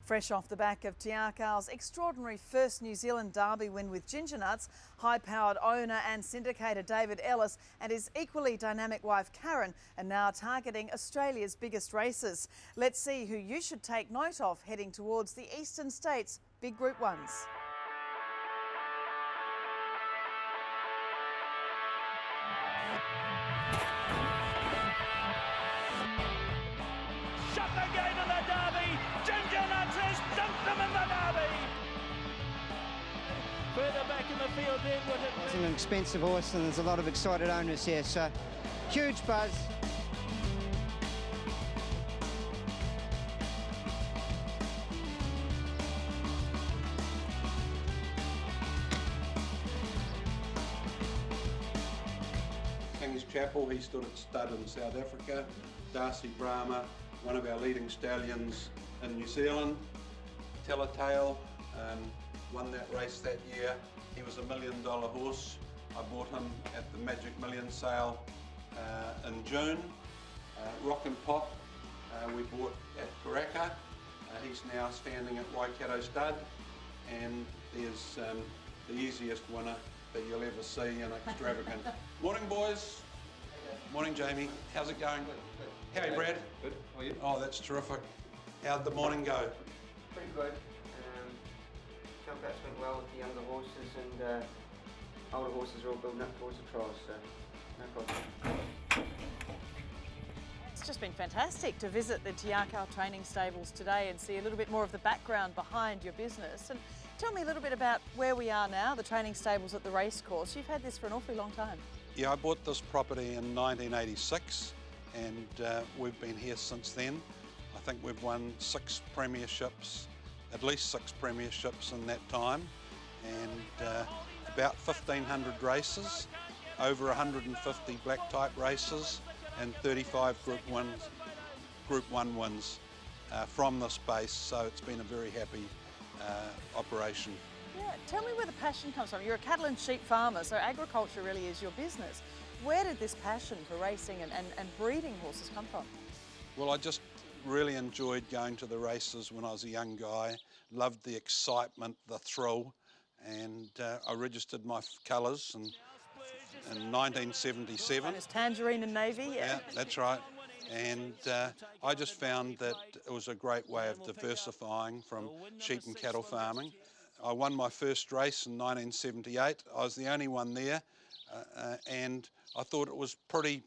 Fresh off the back of Te Akau's extraordinary first New Zealand Derby win with Ginger Nuts, high-powered owner and syndicator David Ellis and his equally dynamic wife Karen are now targeting Australia's biggest races. Let's see who you should take note of heading towards the Eastern States' big Group 1s. Shut the gate in the Derby! Ginger Nuts has dunked them in the Derby! Further back in the field then with it. It's an expensive horse and there's a lot of excited owners here, so huge buzz. King's Chapel, he stood at stud in South Africa. Darcy Brahma, one of our leading stallions in New Zealand. Telltale, won that race that year. He was $1 million horse. I bought him at the Magic Million sale in June. Rock and Pop, we bought at Karaka. He's now standing at Waikato Stud, and there's the easiest winner that you'll ever see and extravagant. Morning, boys. Morning, Jamie. How's it going? Good. How are you, Bred? Good. How are you? Oh, that's terrific. How'd the morning go? Pretty good. Jump outs went well with the younger horses, and older horses are all building up towards the trials, so no problem. It's just been fantastic to visit the Te Akau training stables today and see a little bit more of the background behind your business. And tell me a little bit about where we are now, the training stables at the racecourse. You've had this for an awfully long time. Yeah, I bought this property in 1986, and we've been here since then. I think we've won 6 premierships, at least 6 premierships in that time, and about 1,500 races, over 150 black type races, and 35 Group 1 wins from this base. So it's been a very happy operation. Yeah, tell me where the passion comes from. You're a cattle and sheep farmer, so agriculture really is your business. Where did this passion for racing and breeding horses come from? Well, I just really enjoyed going to the races when I was a young guy, loved the excitement, the thrill, and I registered my colours in 1977. It's tangerine and navy. Yeah, that's right. And I just found that it was a great way of diversifying from sheep and cattle farming. I won my first race in 1978. I was the only one there, and I thought it was pretty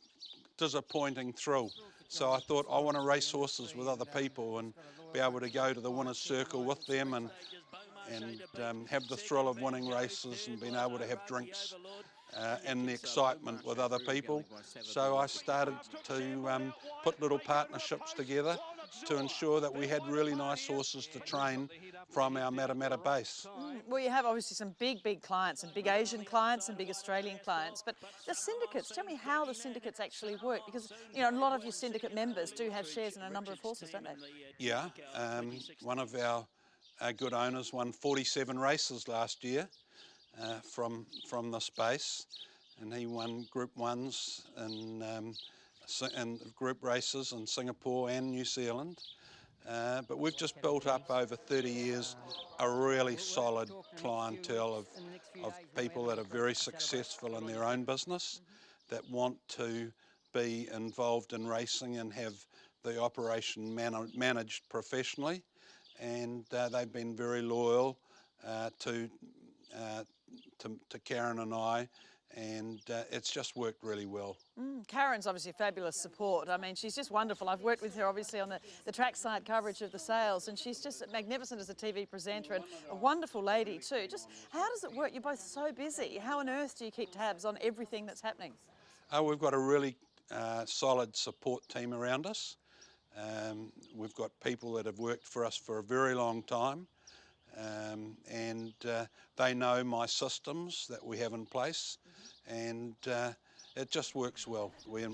disappointing thrill. So I thought I want to race horses with other people and be able to go to the winner's circle with them and have the thrill of winning races and being able to have drinks and the excitement with other people. So I started to put little partnerships together to ensure that we had really nice horses to train from our Matamata base. Well, you have obviously some big clients, and big Asian clients and big Australian clients, but the syndicates, tell me how the syndicates actually work, because you know a lot of your syndicate members do have shares in a number of horses, don't they? Yeah, one of our good owners won 47 races last year from this base, and he won Group 1s and group races in Singapore and New Zealand. But we've just built up over 30 years a really solid clientele of people that are very successful in their own business, that want to be involved in racing and have the operation managed professionally, and they've been very loyal to Karen and I, and it's just worked really well. Karen's obviously a fabulous support. I mean, she's just wonderful. I've worked with her obviously on the trackside coverage of the sales, and she's just magnificent as a TV presenter and a wonderful lady too. Just how does it work? You're both so busy. How on earth do you keep tabs on everything that's happening? We've got a really solid support team around us. We've got people that have worked for us for a very long time. And they know my systems that we have in place, and it just works well. We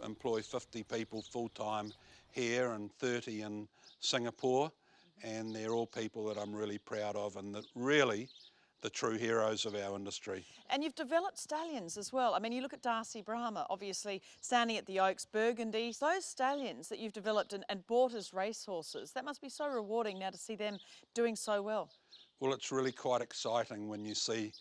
employ 50 people full-time here and 30 in Singapore, and they're all people that I'm really proud of and that really the true heroes of our industry. And you've developed stallions as well. I mean, you look at Darcy Brahma, obviously standing at the Oaks, Burgundy. Those stallions that you've developed and bought as racehorses, that must be so rewarding now to see them doing so well. Well, it's really quite exciting when you see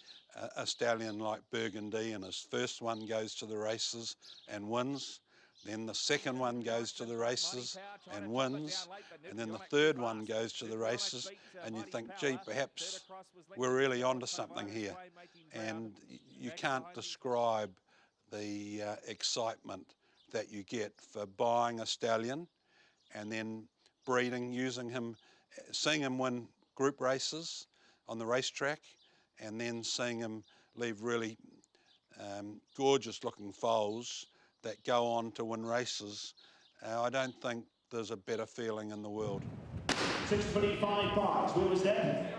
a stallion like Burgundy, and his first one goes to the races and wins. Then the second one goes to the races and wins, and then the third one goes to the races, and you think, gee, perhaps we're really onto something here. And you can't describe the excitement that you get for buying a stallion and then breeding, using him, seeing him win group races on the racetrack, and then seeing him leave really gorgeous looking foals that go on to win races. I don't think there's a better feeling in the world. 6:25 bikes, where was that?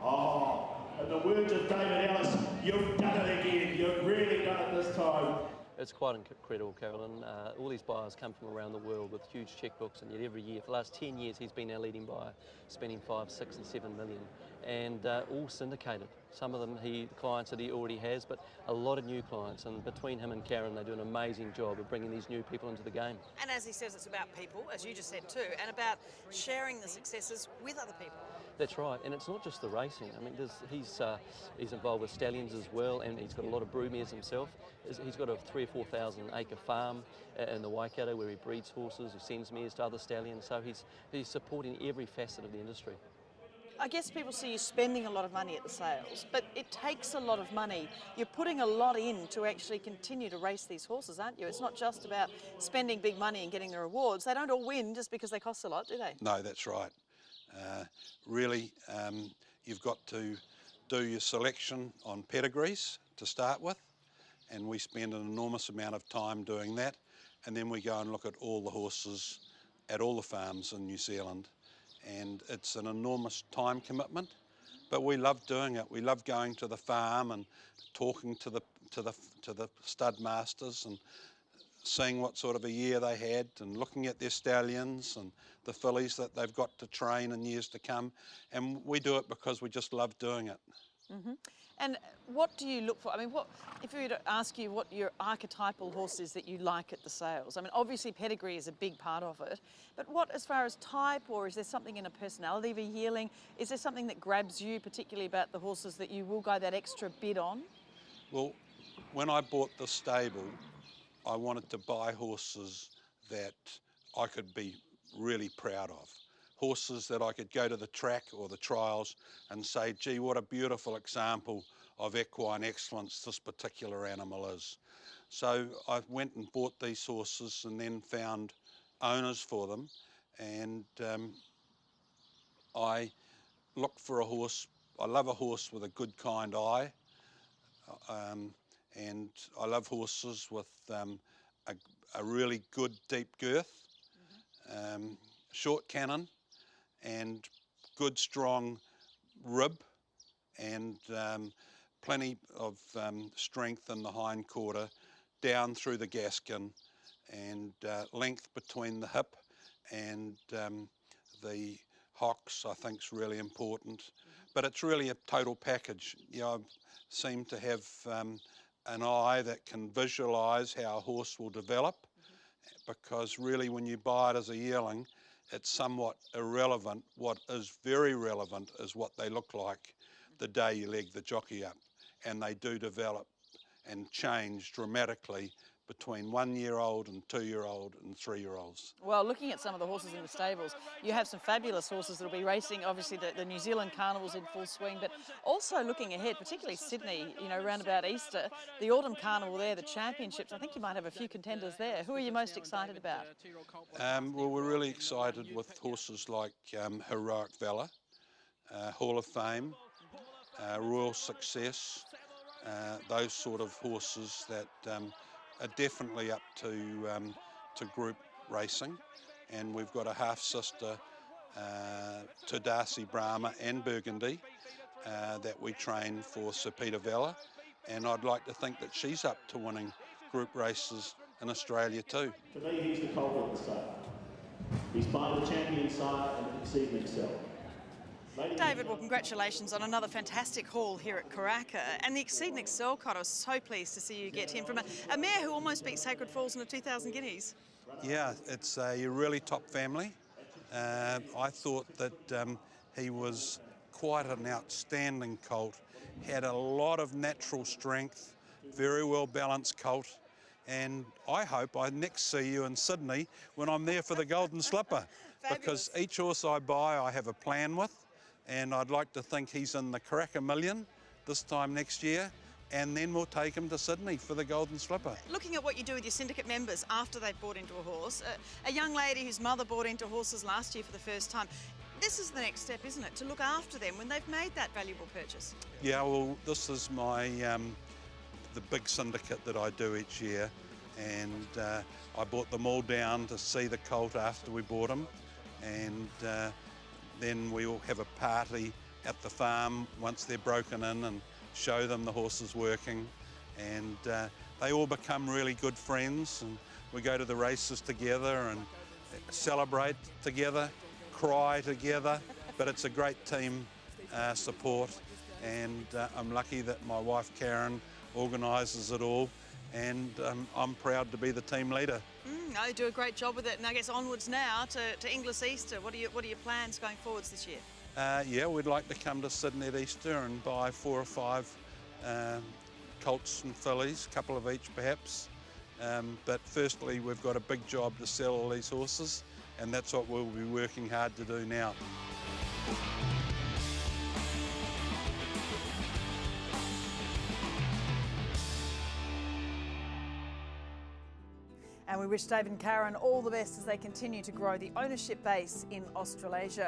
Oh, in the words of David Ellis, you've done it again, you've really done it this time. It's quite incredible, Carolyn. All these buyers come from around the world with huge checkbooks, and yet every year, for the last 10 years, he's been our leading buyer, spending 5, 6 and 7 million, and all syndicated. Some of them, the clients that he already has, but a lot of new clients, and between him and Karen, they do an amazing job of bringing these new people into the game. And as he says, it's about people, as you just said too, and about sharing the successes with other people. That's right, and it's not just the racing. I mean, he's involved with stallions as well, and he's got a lot of broodmares himself. He's got a 3,000 or 4,000 acre farm in the Waikato where he breeds horses, he sends mares to other stallions, so he's supporting every facet of the industry. I guess people see you spending a lot of money at the sales, but it takes a lot of money. You're putting a lot in to actually continue to race these horses, aren't you? It's not just about spending big money and getting the rewards. They don't all win just because they cost a lot, do they? No, that's right. Really, you've got to do your selection on pedigrees to start with, and we spend an enormous amount of time doing that, and then we go and look at all the horses at all the farms in New Zealand, and it's an enormous time commitment, but we love doing it. We love going to the farm and talking to the stud masters and seeing what sort of a year they had, and looking at their stallions and the fillies that they've got to train in years to come, and we do it because we just love doing it. Mm-hmm. And what do you look for? I mean, if we were to ask you what your archetypal horse is that you like at the sales? I mean, obviously pedigree is a big part of it, but what as far as type, or is there something in a personality of a yearling? Is there something that grabs you particularly about the horses that you will go that extra bid on? Well, when I bought the stable, I wanted to buy horses that I could be really proud of. Horses that I could go to the track or the trials and say, gee, what a beautiful example of equine excellence this particular animal is. So I went and bought these horses and then found owners for them, and I look for a horse. I love a horse with a good, kind eye, and I love horses with a really good deep girth, short cannon, and good strong rib, and plenty of strength in the hind quarter down through the gaskin, and length between the hip and the hocks, I think, is really important. But it's really a total package. You know, I seem to have an eye that can visualise how a horse will develop, because really when you buy it as a yearling, it's somewhat irrelevant. What is very relevant is what they look like the day you leg the jockey up, and they do develop and change dramatically between 1-year-old and 2-year-old and 3-year-olds. Well, looking at some of the horses in the stables, you have some fabulous horses that will be racing, obviously the New Zealand Carnival's in full swing, but also looking ahead, particularly Sydney, you know, around about Easter, the Autumn Carnival there, the championships, I think you might have a few contenders there. Who are you most excited about? Well, we're really excited with horses like Heroic Valor, Hall of Fame, Royal Success, those sort of horses that are definitely up to group racing, and we've got a half sister to Darcy Brahma and Burgundy that we train for Sir Peter Vella, and I'd like to think that she's up to winning group races in Australia too. For me, he's the culprit of the sale. He's part of the champion sire and exceeding himself. David, well, congratulations on another fantastic haul here at Karaka. And the Exceed Excel cod, I was so pleased to see you get him from a mare who almost beat Sacred Falls in the 2,000 guineas. Yeah, it's a really top family. I thought that he was quite an outstanding colt, had a lot of natural strength, very well balanced colt, and I hope I next see you in Sydney when I'm there for the Golden Slipper, because each horse I buy I have a plan with, and I'd like to think he's in the Karaka Million this time next year, and then we'll take him to Sydney for the Golden Slipper. Looking at what you do with your syndicate members after they've bought into a horse, a young lady whose mother bought into horses last year for the first time, this is the next step, isn't it, to look after them when they've made that valuable purchase? Yeah, well, this is my the big syndicate that I do each year, and I brought them all down to see the colt after we bought them, and then we all have a party at the farm once they're broken in and show them the horses working, and they all become really good friends, and we go to the races together and celebrate together, cry together, but it's a great team support, and I'm lucky that my wife Karen organises it all, and I'm proud to be the team leader. No, you do a great job with it, and I guess onwards now to Inglis Easter. What are your plans going forwards this year? Yeah, we'd like to come to Sydney at Easter and buy 4 or 5 colts and fillies, a couple of each perhaps. But firstly, we've got a big job to sell all these horses, and that's what we'll be working hard to do now. And we wish Dave and Karen all the best as they continue to grow the ownership base in Australasia.